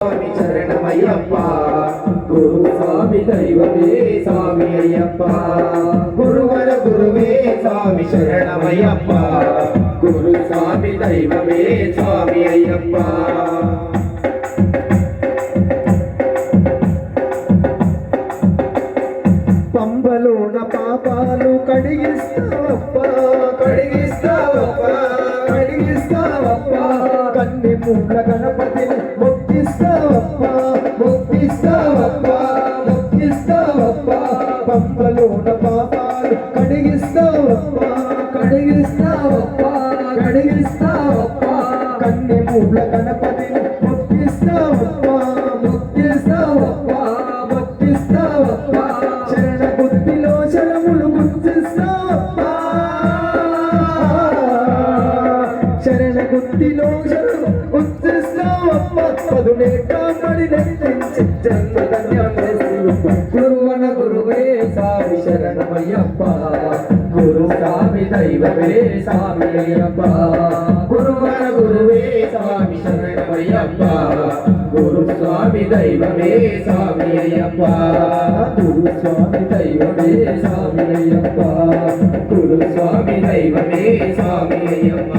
స్వామి శరణమయ్యప్ప గురు స్వామి దైవమే స్వామి అయ్యప్ప గురువర గురువే స్వామి శరణమయ్యప్ప గురు స్వామి దైవమే స్వామి అయ్యప్ప పంబలోన పాపాలు కడిగిస్తావప్ప కడిగిస్తావప్ప కడిగిస్తావప్ప కన్ని మూల గణపతిని మొక్కిస్తావప్ప మొక్కిస్తావప్ప మొక్కిస్తావప్ప పంబలోన పాపాలు కడిగిస్తావప్ప కడిగిస్తావప్ప కడిగిస్తావప్ప కన్ని మూల గణపతిని మొక్కిస్తావప్ప మొక్కిస్తావప్ప మొక్కిస్తావప్ప శరణ బుద్ధిలో శరములు గుర్తిస్తావప్ప శరణ బుద్ధిలో శరము గుర్తిస్తావప్ప పదునే కామడి నెట్టించి గురువన గురువే స్వామి శరణమయ్యప్ప గురు స్వామి దైవమే స్వామి అయ్యప్ప గురువన గురువే స్వామి శరణమయ్యప్ప గురు స్వామి దైవమే స్వామి అయ్యప్ప గురు స్వామి దైవమే స్వామి అయ్యప్ప గురు స్వామి దైవమే స్వామి అయ్యప్ప